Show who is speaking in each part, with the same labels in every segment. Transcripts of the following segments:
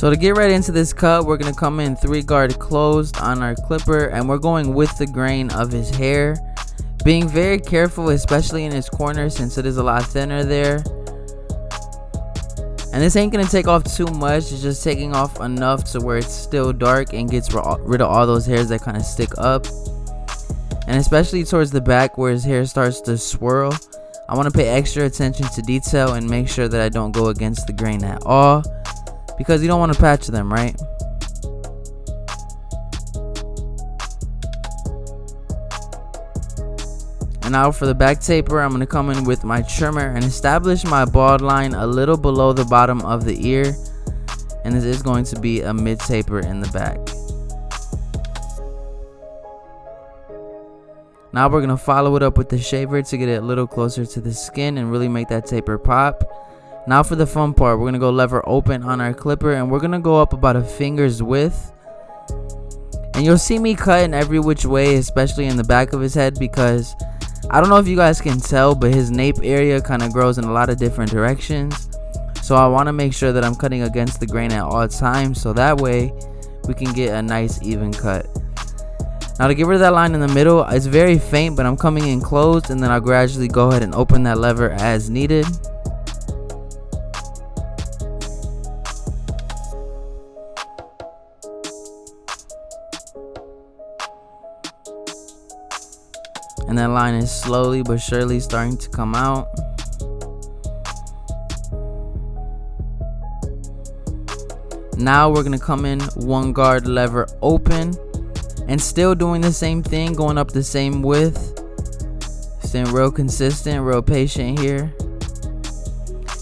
Speaker 1: So to get right into this cut, we're going to come in 3 guard closed on our clipper, and we're going with the grain of his hair, being very careful, especially in his corner since it is a lot thinner there. And this ain't going to take off too much, it's just taking off enough to where it's still dark and gets rid of all those hairs that kind of stick up. And especially towards the back where his hair starts to swirl, I want to pay extra attention to detail and make sure that I don't go against the grain at all, because you don't want to patch them, right? And now for the back taper, I'm going to come in with my trimmer and establish my bald line a little below the bottom of the ear, and this is going to be a mid taper in the back. Now we're going to follow it up with the shaver to get it a little closer to the skin and really make that taper pop. Now for the fun part, we're going to go lever open on our clipper, and we're going to go up about a finger's width. And you'll see me cut in every which way, especially in the back of his head, because I don't know if you guys can tell, but his nape area kind of grows in a lot of different directions. So I want to make sure that I'm cutting against the grain at all times, so that way we can get a nice even cut. Now to get rid of that line in the middle, it's very faint, but I'm coming in closed, and then I'll gradually go ahead and open that lever as needed. And that line is slowly but surely starting to come out. Now we're going to come in 1 guard lever open, and still doing the same thing, going up the same width. Staying real consistent, real patient here.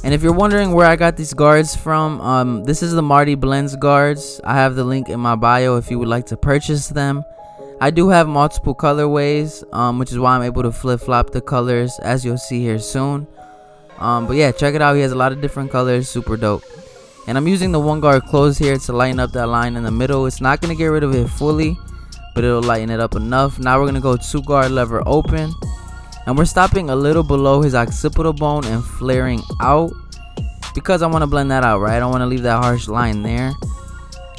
Speaker 1: And if you're wondering where I got these guards from, this is the Marty Blendz guards. I have the link in my bio if you would like to purchase them. I do have multiple colorways, which is why I'm able to flip-flop the colors, as you'll see here soon. But yeah, check it out. He has a lot of different colors, super dope. And I'm using the 1 guard close here to lighten up that line in the middle. It's not going to get rid of it fully, but it'll lighten it up enough. Now we're going to go 2 guard lever open, and we're stopping a little below his occipital bone and flaring out, because I want to blend that out, right? I don't want to leave that harsh line there,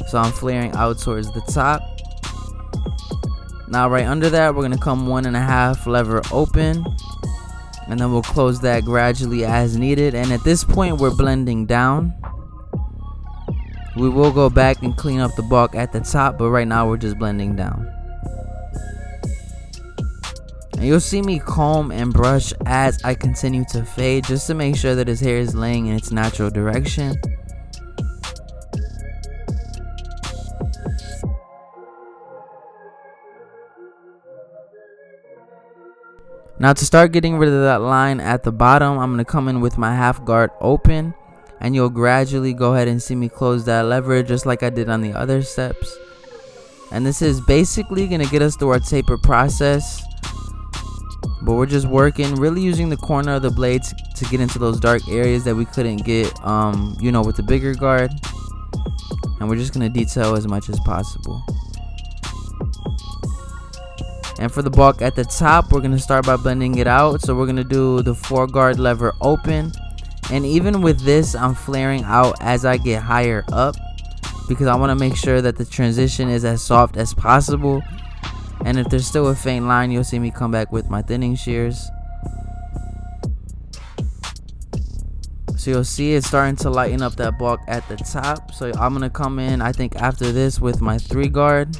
Speaker 1: so I'm flaring out towards the top. Now right under that, we're going to come 1.5 lever open, and then we'll close that gradually as needed. And at this point, we're blending down. We will go back and clean up the bulk at the top, but right now we're just blending down. And you'll see me comb and brush as I continue to fade, just to make sure that his hair is laying in its natural direction. Now to start getting rid of that line at the bottom, I'm going to come in with my 1/2 guard open, and you'll gradually go ahead and see me close that lever just like I did on the other steps. And this is basically going to get us through our taper process, but we're just working, really using the corner of the blade to get into those dark areas that we couldn't get with the bigger guard. And we're just going to detail as much as possible. And for the bulk at the top, we're going to start by blending it out. So we're going to do the 4 guard lever open. And even with this, I'm flaring out as I get higher up, because I want to make sure that the transition is as soft as possible. And if there's still a faint line, you'll see me come back with my thinning shears. So you'll see it's starting to lighten up that bulk at the top. So I'm going to come in, I think after this, with my 3 guard.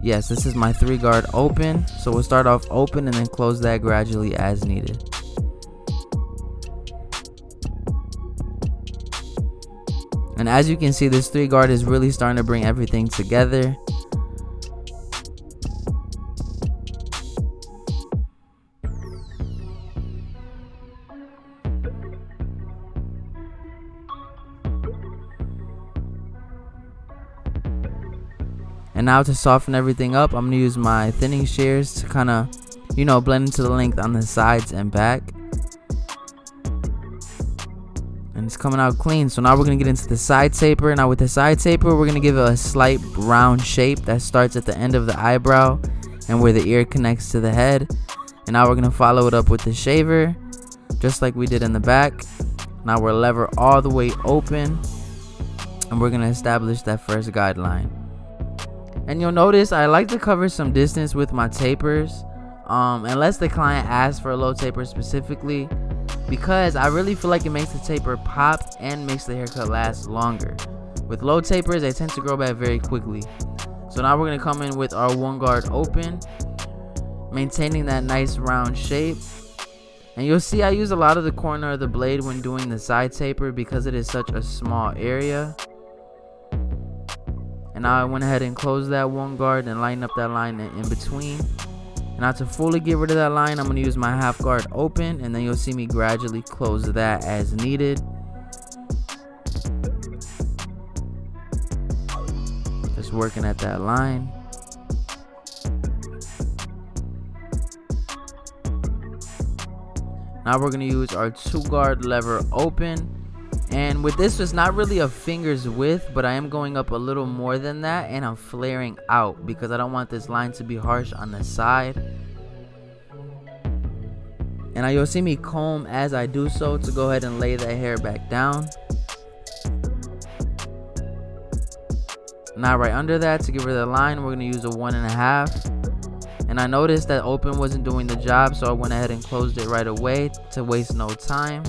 Speaker 1: Yes, this is my 3 guard open. So we'll start off open and then close that gradually as needed. And as you can see, this 3 guard is really starting to bring everything together. And now to soften everything up, I'm going to use my thinning shears to kind of, blend into the length on the sides and back. And it's coming out clean. So now we're going to get into the side taper. Now with the side taper, we're going to give it a slight round shape that starts at the end of the eyebrow and where the ear connects to the head. And now we're going to follow it up with the shaver, just like we did in the back. Now we're lever all the way open. and we're going to establish that first guideline. And you'll notice I like to cover some distance with my tapers, unless the client asks for a low taper specifically, because I really feel like it makes the taper pop and makes the haircut last longer. With low tapers, they tend to grow back very quickly. So now we're going to come in with our one guard open, maintaining that nice round shape. And you'll see I use a lot of the corner of the blade when doing the side taper because it is such a small area. And now I went ahead and closed that one guard and lighten up that line in between. And now to fully get rid of that line, I'm going to use my half guard open, and then you'll see me gradually close that as needed. Just working at that line. Now we're going to use our 2 guard lever open. And with this, it's not really a finger's width, but I am going up a little more than that, and I'm flaring out because I don't want this line to be harsh on the side. And now you'll see me comb as I do so to go ahead and lay that hair back down. Now right under that, to get rid of the line, we're going to use a 1.5. And I noticed that open wasn't doing the job, so I went ahead and closed it right away to waste no time.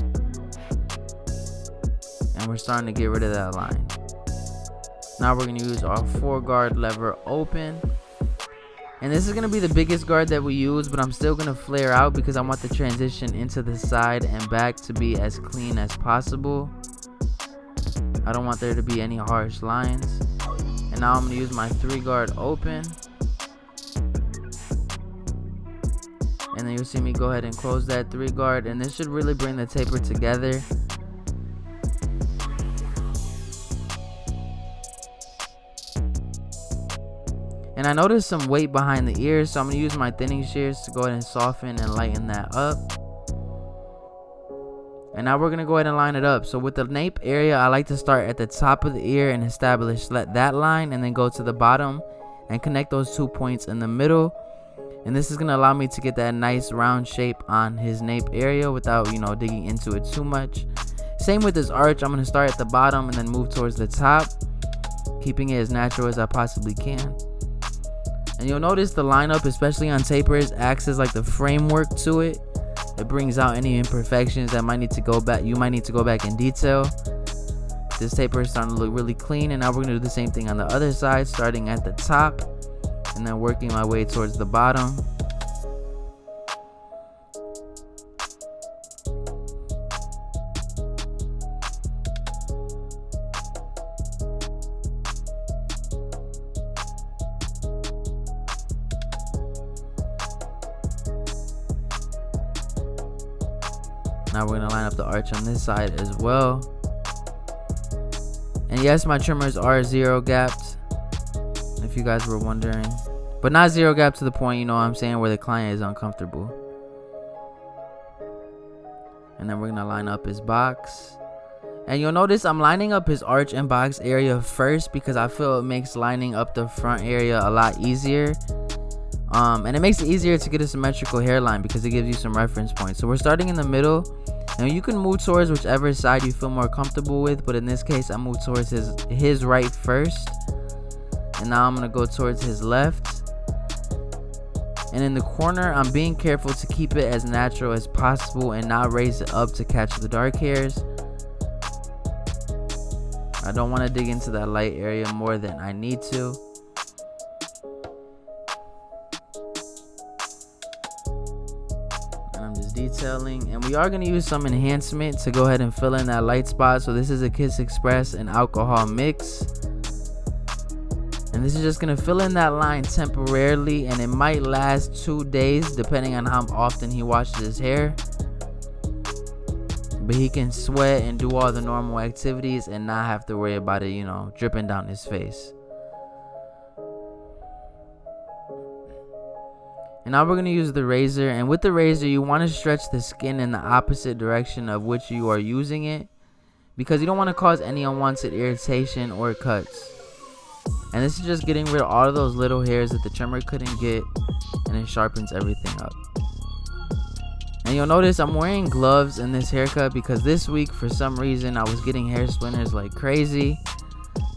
Speaker 1: And we're starting to get rid of that line. Now we're going to use our 4 guard lever open. And this is going to be the biggest guard that we use, but I'm still going to flare out because I want the transition into the side and back to be as clean as possible. I don't want there to be any harsh lines. And now I'm going to use my 3 guard open. And then you'll see me go ahead and close that 3 guard, and this should really bring the taper together. And I noticed some weight behind the ears, so I'm going to use my thinning shears to go ahead and soften and lighten that up. And now we're going to go ahead and line it up. So with the nape area, I like to start at the top of the ear and establish that line, and then go to the bottom and connect those 2 points in the middle. And this is going to allow me to get that nice round shape on his nape area without, digging into it too much. Same with this arch. I'm going to start at the bottom and then move towards the top, keeping it as natural as I possibly can. And you'll notice the lineup, especially on tapers, acts as like the framework to it. It brings out any imperfections that might need to go back. You might need to go back in detail. This taper is starting to look really clean, and now we're going to do the same thing on the other side, starting at the top and then working my way towards the bottom. Now we're going to line up the arch on this side as well. And yes, my trimmers are 0 gapped, if you guys were wondering. But not 0 gap to the point, you know what I'm saying, where the client is uncomfortable. And then we're going to line up his box. And you'll notice I'm lining up his arch and box area first because I feel it makes lining up the front area a lot easier. And it makes it easier to get a symmetrical hairline because it gives you some reference points. So we're starting in the middle, and you can move towards whichever side you feel more comfortable with, but in this case I move towards his right first, and now I'm going to go towards his left. And in the corner, I'm being careful to keep it as natural as possible and not raise it up to catch the dark hairs. I don't want to dig into that light area more than I need to. Detailing, and we are going to use some enhancement to go ahead and fill in that light spot. So this is a Kiss Express and alcohol mix, and this is just going to fill in that line temporarily, and it might last 2 days depending on how often he washes his hair. But he can sweat and do all the normal activities and not have to worry about it, dripping down his face. And now we're going to use the razor, and with the razor you want to stretch the skin in the opposite direction of which you are using it, because you don't want to cause any unwanted irritation or cuts. And this is just getting rid of all of those little hairs that the trimmer couldn't get, and it sharpens everything up. And you'll notice I'm wearing gloves in this haircut because this week for some reason I was getting hair splinters like crazy.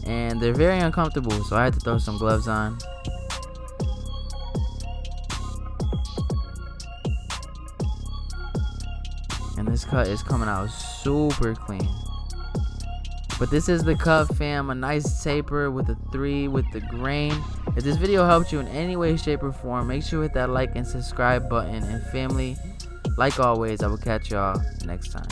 Speaker 1: and they're very uncomfortable, so I had to throw some gloves on. And this cut is coming out super clean. But this is the cut, fam. A nice taper with a 3 with the grain. If this video helped you in any way, shape, or form, make sure you hit that like and subscribe button. And family, like always, I will catch y'all next time.